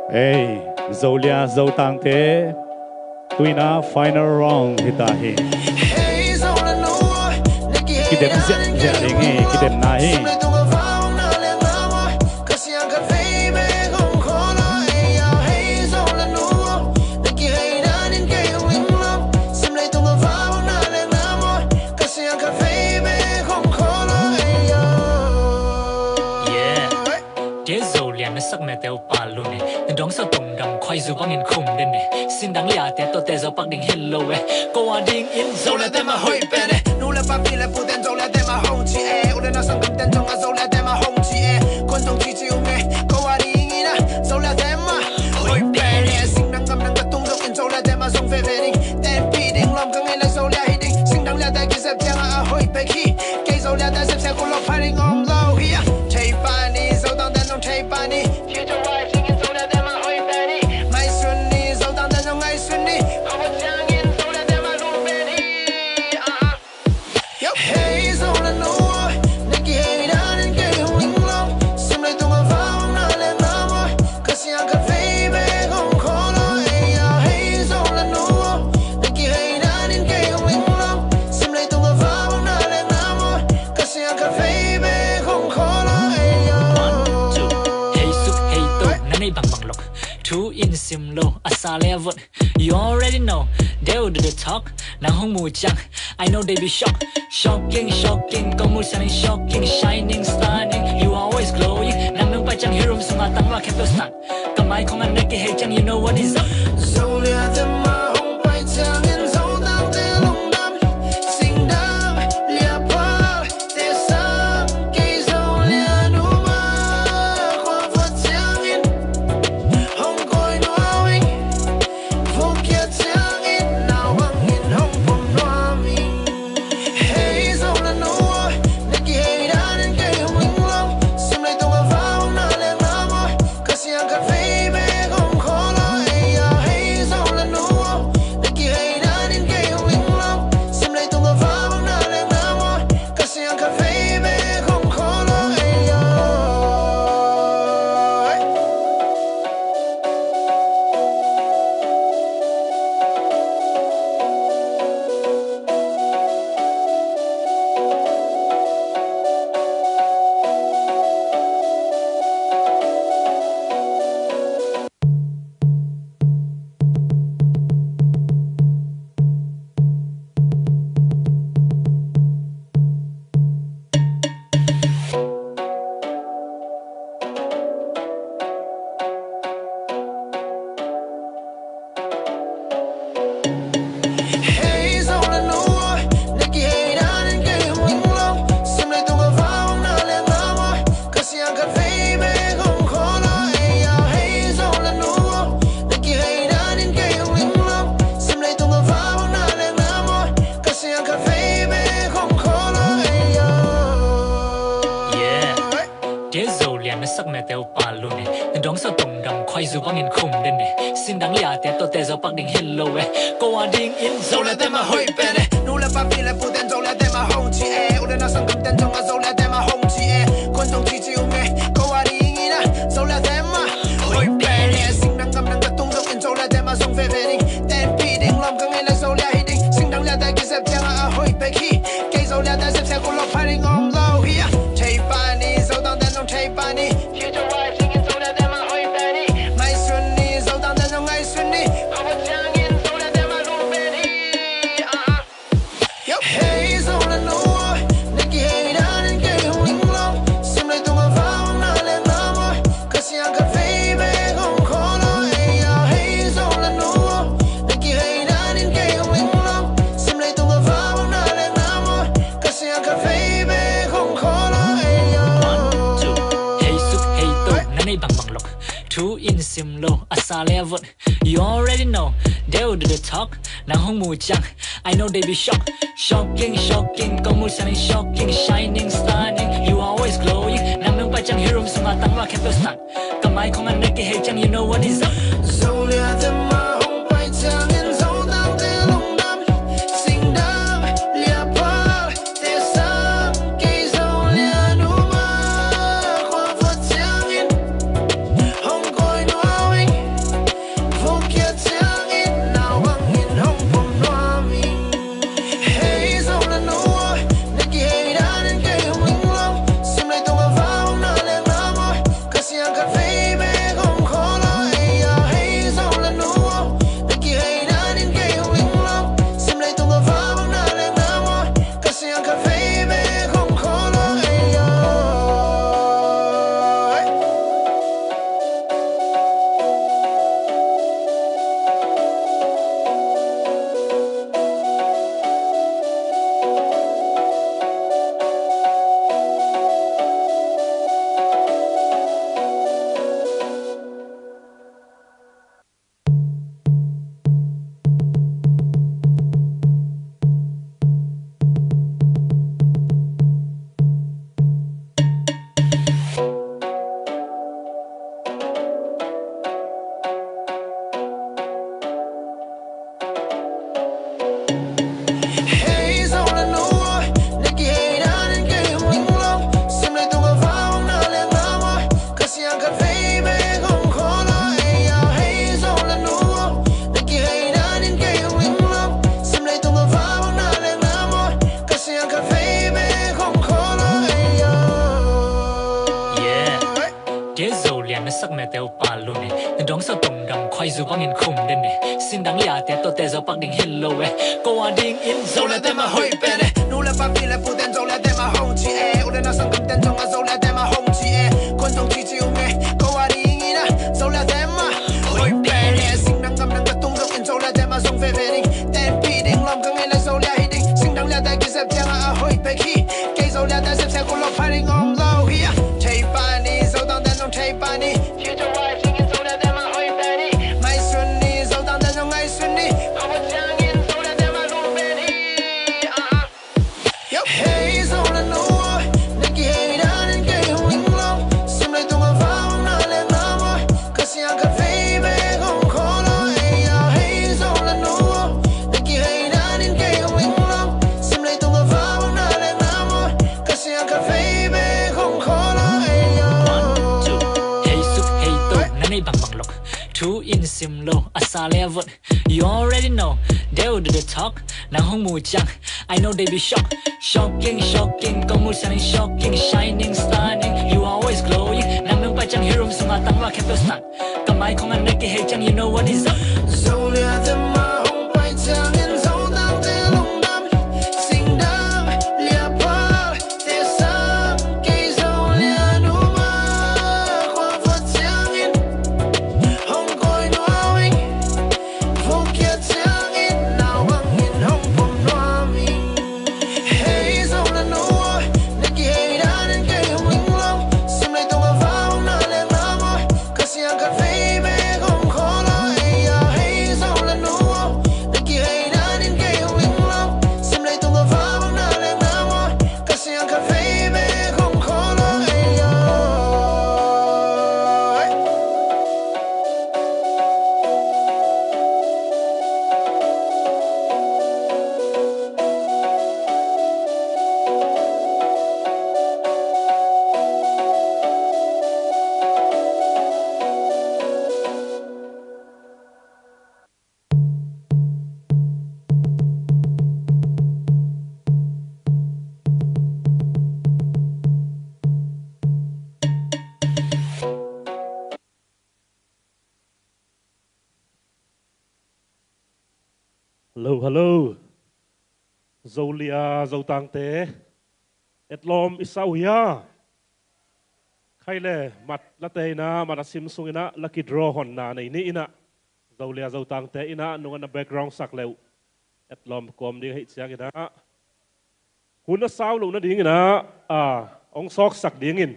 Hey, Zolia Zotaang te Tuina final round hitahi Kidem jaringi kidem nahi sắc mẹ teo pa luôn nè, nên đón sao tùng đằng khoai dù băng in khum đến nè, xin đáng lẽ té tôi té giờ bắc đình hello cô à đình in dâu là tem mà hơi bè nè, nu là ba phi là phụ tên dâu là tem mà hồng chi u là nó sang cầm tên trong à dâu là tem mà hồng chi con trong chi chiu nghe, cô à đình in dâu là tem mà hơi bè nè, xin đáng cầm đáng tung dâu in dâu là tem mà sông phê phê đình, tên pi đình lòng căng ngay là dâu là hi đình, xin đáng lẽ tại kia sẹp chang à hơi bè khi, cây dâu là tại sẹp chang cô lộc phải đình om lâu hi chạy ba ni dâu tang tên trong chạy ba ni Two in sim low, asale avut. You already know, they'll do the talk. Nang hong mu chang, I know they be shocked. Shocking, shocking, kong mu shining, shocking, shining, stunning. You always glowing. Nang nung pa chang hirum sunga tang ma keto snak. Kamay kong an neki hey chang, you know what is up. Zolia the ma hong pa chang in Zotaang te long dam. Sing dam, lia pa, te sang, ki Zolia nu ma. Kwa fa chang in. Sắc mẹ teo pa luôn nè, nên đón sao tùng đằng khoai dù băng in khum đến nè, xin đáng lẽ té tôi té giờ bắc đình hello cô à đình in dâu là tem mà hơi bè nè, nu là ba phi là phụ tên dâu là tem mà hồng chi u là nó sang cầm tên trong à dâu là tem mà hồng chi con trong chi chiu nghe, cô à đình in dâu là tem mà hơi bè nè, xin đáng cầm đáng tung dâu in dâu là tem mà sông phê phê đình, tên pi đình lòng căng ngay là dâu là hi đình, xin đáng lẽ tại kia sẹp chang à hơi bè khi, cây dâu là tại sẹp chang cô lộc phải đình om lâu hi chạy ba ni dâu tang tên trong chạy ba ni. Two in sim low, asale avut. You already know, they'll do the talk. Nang hong mu chang, I know they be shocked. Shocking, shocking, kong mu shining, shocking, shining, stunning. You always glowing. Nang nung pa chang hirum sunga tang ma keto snak. Kamay kong an neki hey chang, you know what is up. Zolia the ma hong pa chang in Zotaang te long dam. Sing dam, lia pa, te sang, ki Zolia nu ma. Kwa fa chang in hong koi nu awing. Dear Zolia na sắc mẹ teo pa luôn nè nên đón sao tùng đầm khoai dù băng in khum đen nè xin đáng lẽ té tôi té giờ bắc đình hello cô à đinh in Zolia té mà hơi bè nè nụ là ba phi là phụ tên Zolia té mà hông chi ủa đây là sang cầm tên trong Zolia té mà hông chi con trong chi chiu nghe cô à đinh in Zolia té mà hơi bè nè xin đáng ngâm đáng tung dốc in Zolia té mà dùng về về đi tên pi đinh lòng càng ngày là Zolia hi đinh xin đáng lẽ té kia sắp chăng à hơi bè khi cây Zolia té sắp chăng cô lo phải đinh on low here chạy ba đi Zotaang té trong chạy ba đi phía trong vai xin in Zolia té mà hơi bè đi mai xuân đi Zotaang té trong ngày xuân đi không có chăng in Zolia té mà luôn bè đi hey Zolia no nãy kia hey đã đến cây hồng linh long xem lại tung vào vang na lên nam ơi cause siang cà phê về không khó lo hey Zolia no nãy kia hey đã đến cây hồng linh long xem lại tung vào vang na lên nam ơi cause siang cà phê về không khó lo one two hey suk hey to nanay bang bang lok two in sim low asale vot you already know they will do the talk nang hong mu chang I know they be shocked shocking kong mu shining shocking shining stunning you always glowing nang nang pa chang hero sunga tangwa kept start kamai khong an neki hey chang you know what is up Zolia the ma hong pai chang in Zotaang te long dam sing dang lia pa te sang cây Zolia nu ma khoa phật chang in hong koi noa wing vô kia chang in nào băng in hong pom noa mình hey Zolia no nãy kia hey đã đến cây hồng linh long xem lại tung vào vang na lên nam ơi cause siang cà phê về không khó lo hey Zolia no nãy kia hey đã đến cây hồng linh long xem lại tung vào vang na lên nam ơi cause siang cà phê về không khó lo Hello. Zolia, Zotaang te. Etlom isauya. Khaile mat late na marasim sungina lucky draw hon na nei ni ina. Zolia, Zotaang te ina nunga na background sak leu. Etlom kom ding hit siang ina. Huna sao lo na ding ina. Ong sok sak ding in.